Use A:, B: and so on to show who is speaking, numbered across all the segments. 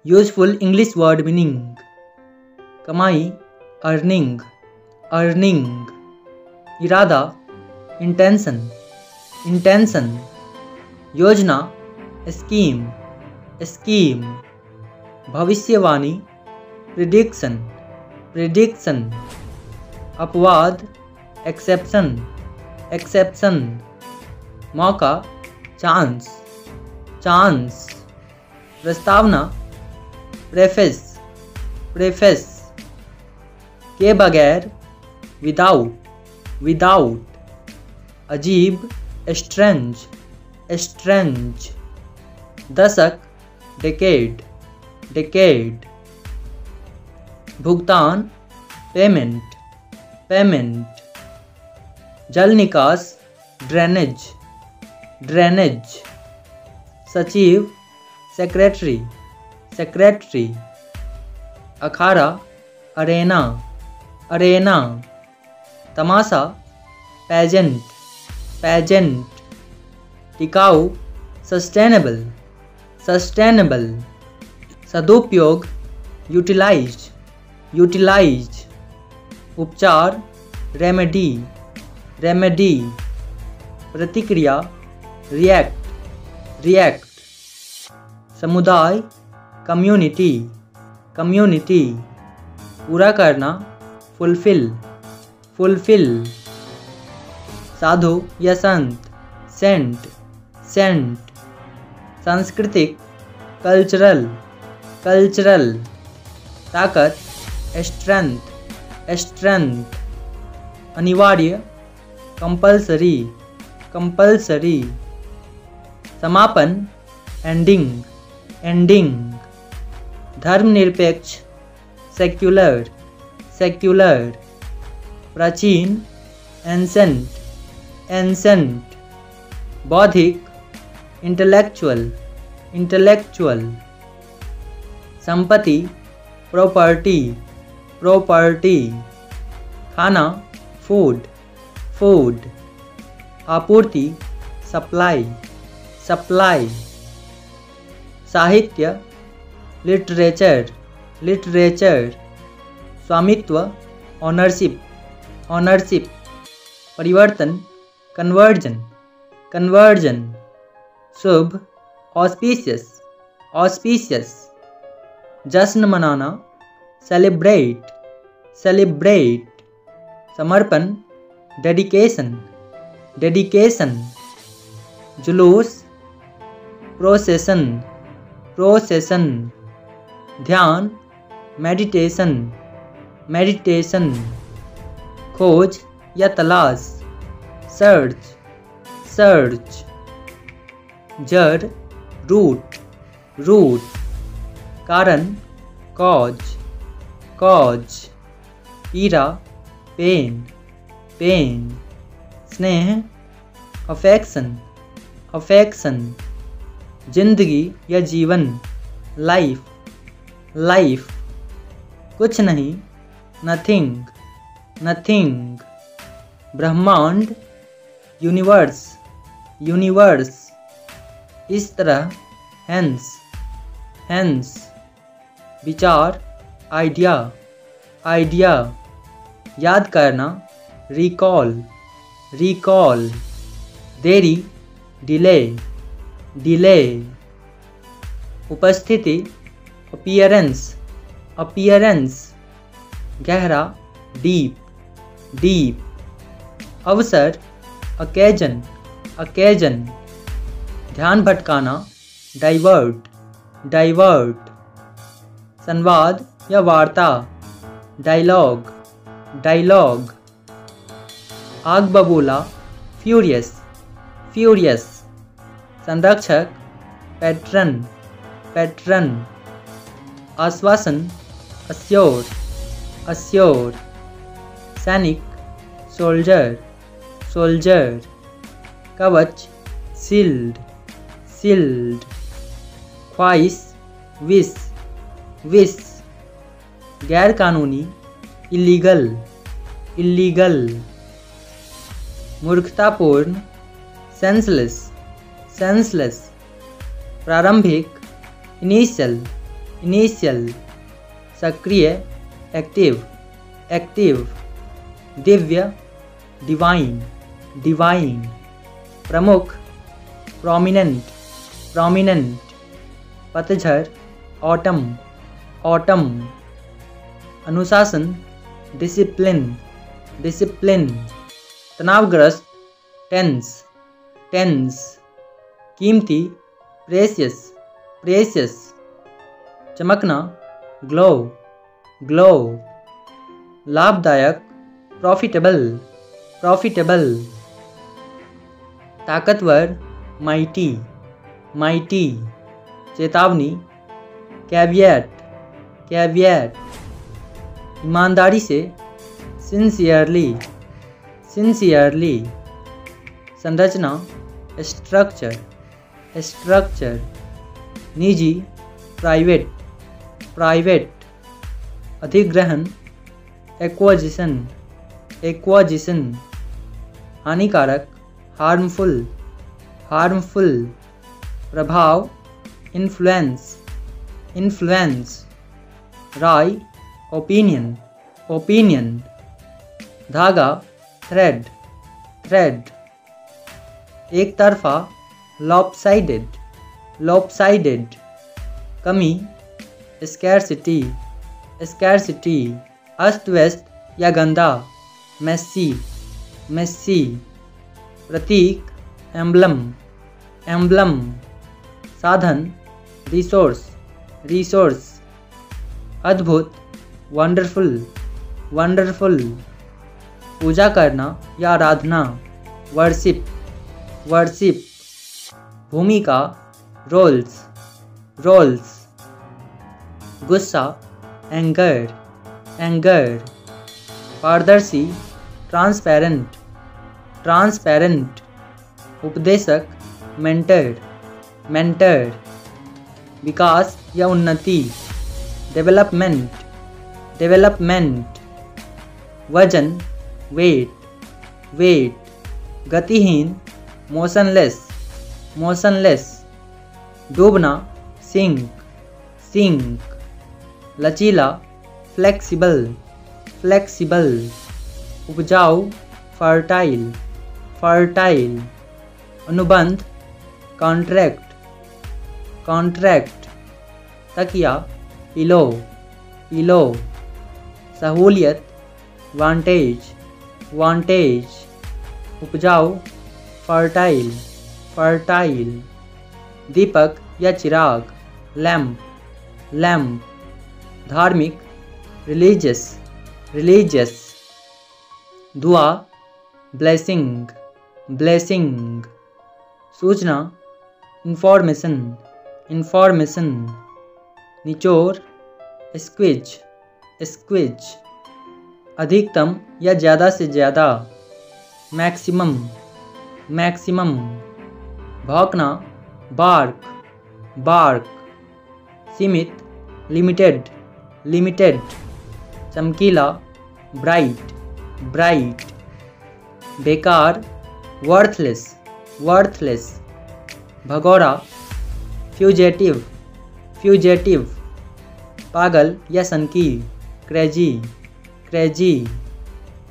A: Useful English word meaning कमाई earning earning, इरादा intention intention, योजना स्कीम स्कीम, भविष्यवाणी प्रिडिक्शन प्रिडिक्शन, अपवाद एक्सेप्शन एक्सेप्शन, मौका चांस चांस, प्रस्तावना प्रेफेस प्रेफेस, के बगैर विदाउट विदाउट, अजीब स्ट्रेंज स्ट्रेंज, दशक डेकेड डेकेड, भुगतान पेमेंट पेमेंट, जल निकास ड्रेनेज ड्रेनेज, सचिव सेक्रेटरी सेक्रेटरी, अखाड़ा अरेना अरेना, तमाशा पैजेंट पैजेंट, टिकाऊ सस्टेनेबल सस्टेनेबल, सदुपयोग यूटिलाइज्ड यूटिलाइज्ड, उपचार रेमेडी रेमेडी, प्रतिक्रिया रिएक्ट रिएक्ट, समुदाय कम्युनिटी कम्युनिटी, पूरा करना फुलफिल फुलफिल, साधु या संत सेंट सेंट, सांस्कृतिक कल्चरल कल्चरल, ताकत स्ट्रेंथ स्ट्रेंथ, अनिवार्य कंपल्सरी कंपल्सरी, समापन एंडिंग एंडिंग, धर्मनिरपेक्ष सेक्युलर सेक्युलर, प्राचीन एंसेंट एंसेंट, बौद्धिक इंटेलेक्चुअल इंटेलेक्चुअल, संपत्ति प्रॉपर्टी प्रॉपर्टी, खाना फूड फूड, आपूर्ति सप्लाई सप्लाई, साहित्य लिटरेचर लिटरेचर, स्वामित्व ऑनरशिप ऑनरशिप, परिवर्तन कन्वर्जन कन्वर्जन, शुभ ऑस्पिशियस ऑस्पिशियस, जश्न मनाना सेलिब्रेट सेलिब्रेट, समर्पण डेडिकेशन डेडिकेशन, जुलूस प्रोसेशन प्रोसेशन, ध्यान मेडिटेशन मेडिटेशन, खोज या तलाश सर्च सर्च, जड़ रूट रूट, कारण कॉज कॉज, पीड़ा पेन पेन, स्नेह अफेक्शन अफेक्शन, जिंदगी या जीवन लाइफ लाइफ, कुछ नहीं नथिंग नथिंग, ब्रह्मांड यूनिवर्स यूनिवर्स, इस तरह हेंस हेंस, विचार आइडिया आइडिया, याद करना रिकॉल रिकॉल, देरी डिले डिले, उपस्थिति अपीयरेंस अपीयरेंस, गहरा डीप डीप, अवसर अकेजन अकेजन, ध्यान भटकाना डाइवर्ट डाइवर्ट, संवाद या वार्ता डायलॉग डायलॉग, आग बबूला फ्यूरियस फ्यूरियस, संरक्षक पैट्रन पैट्रन, आश्वासन अस्योर अस्योर, सैनिक सोल्जर सोल्जर, कवच शील्ड शील्ड, ख्वाहिश विश विश, गैर कानूनी इलीगल इलीगल, मूर्खतापूर्ण सेंसलेस सेंसलेस, प्रारंभिक इनिशियल इनिशियल, सक्रिय, active, active, Divya, divine, divine, प्रमुख, प्रोमिनेंट, प्रोमिनेंट, पतझड़, ऑटम, ऑटम, अनुशासन, डिसिप्लिन, डिसिप्लिन, तनावग्रस्त, टेंस, टेंस, कीमती, प्रेशियस, प्रेशियस, चमकना, ग्लो, ग्लो, लाभदायक, प्रॉफिटेबल, प्रॉफिटेबल, ताकतवर, माइटी, माइटी, चेतावनी, कैविएट, कैविएट, ईमानदारी से, सिंसियरली, सिंसियरली, संरचना, स्ट्रक्चर, स्ट्रक्चर, निजी, प्राइवेट, प्राइवेट, अधिग्रहण, एक्वाजिशन, एक्वाजिशन, हानिकारक, हार्मफुल, हार्मफुल, प्रभाव, इन्फ्लुएंस, इन्फ्लुएंस, राय, ओपिनियन, ओपिनियन, धागा, थ्रेड, थ्रेड, एक तरफा, लॉपसाइडेड, लॉपसाइडेड, कमी, स्कैरसिटी, स्कैरसिटी, अस्त व्यस्त या गंदा, मेसी, मेसी, प्रतीक, एम्बलम, एम्बलम, साधन, रिसोर्स, रिसोर्स, अद्भुत, वंडरफुल, वंडरफुल, पूजा करना या आराधना, वर्शिप, वर्शिप, भूमिका, रोल्स, रोल्स, गुस्सा, एंगर, एंगर, पारदर्शी, ट्रांसपेरेंट, ट्रांसपेरेंट, उपदेशक, मेंटर, मेंटर, विकास या उन्नति, डेवलपमेंट, डेवलपमेंट, वजन, वेट, वेट, गतिहीन, मोशनलेस, मोशनलेस, डूबना, सिंक, सिंक, लचीला, फ्लेक्सिबल, फ्लेक्सिबल, उपजाऊ, फर्टाइल, फर्टाइल, अनुबंध, कॉन्ट्रैक्ट, कॉन्ट्रैक्ट, तकिया, पिलो, पिलो, सहूलियत, वांटेज, वांटेज, उपजाऊ, फर्टाइल, फर्टाइल, दीपक या चिराग, लैम्प, लैम्प, धार्मिक, रिलीजियस, रिलीजियस, दुआ, ब्लेसिंग, ब्लेसिंग, सूचना, इंफॉर्मेशन, इंफॉर्मेशन, निचोड़, स्क्विज, स्क्विज, अधिकतम या ज़्यादा से ज़्यादा, मैक्सिमम, मैक्सिमम, भौंकना, बार्क, बार्क, सीमित, लिमिटेड, लिमिटेड, चमकीला, ब्राइट, ब्राइट, बेकार, वर्थलेस, वर्थलेस, भगोड़ा, फ्यूजेटिव, फ्यूजेटिव, पागल या सनकी, क्रेजी, क्रेजी,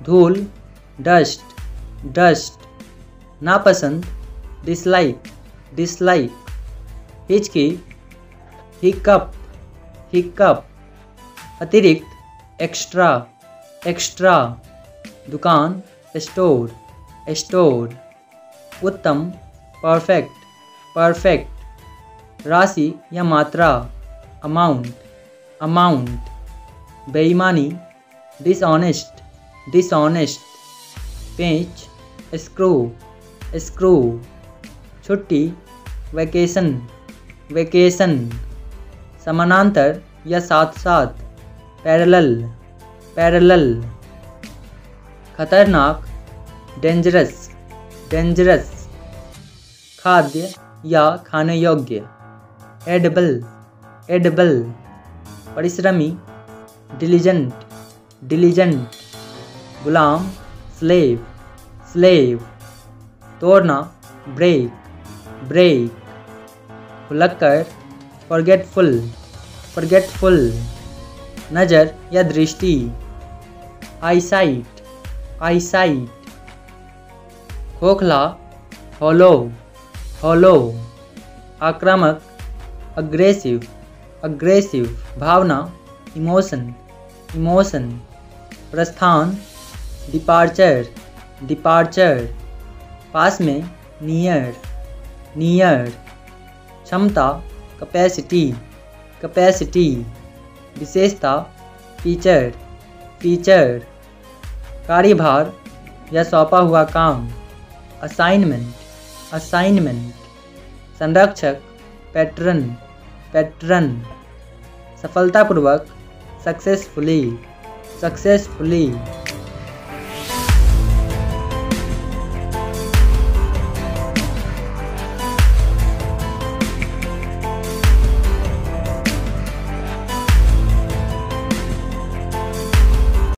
A: धूल, डस्ट, डस्ट, नापसंद, डिसलाइक, डिसलाइक, हिचकी, हिकअप, हिकअप, अतिरिक्त, एक्स्ट्रा, एक्स्ट्रा, दुकान, स्टोर, स्टोर, उत्तम, परफेक्ट, परफेक्ट, राशि या मात्रा, अमाउंट, अमाउंट, बेईमानी, डिसऑनेस्ट, डिसऑनेस्ट, पेंच, स्क्रू, स्क्रू, छुट्टी, वैकेशन, वैकेशन, समानांतर या साथ साथ, पैरेलल, पैरेलल, खतरनाक, डेंजरस, डेंजरस, खाद्य या खाने योग्य, एडिबल, एडिबल, परिश्रमी, डिलीजेंट, डिलीजेंट, गुलाम, स्लेव, स्लेव, तोड़ना, ब्रेक, ब्रेक, भुलक्कर, फॉरगेटफुल, फॉरगेटफुल, नज़र या दृष्टि, आईसाइट, आईसाइट, खोखला, हॉलो, हॉलो, आक्रामक, अग्रेसिव, अग्रेसिव, भावना, इमोशन, इमोशन, प्रस्थान, डिपार्चर, डिपार्चर, पास में, नियर, नियर, क्षमता, कैपेसिटी, कैपेसिटी, विशेषता, फीचर, फीचर, कार्यभार या सौंपा हुआ काम, असाइनमेंट, असाइनमेंट, संरक्षक, पैटर्न, पैटर्न, सफलतापूर्वक, सक्सेसफुली, सक्सेसफुली।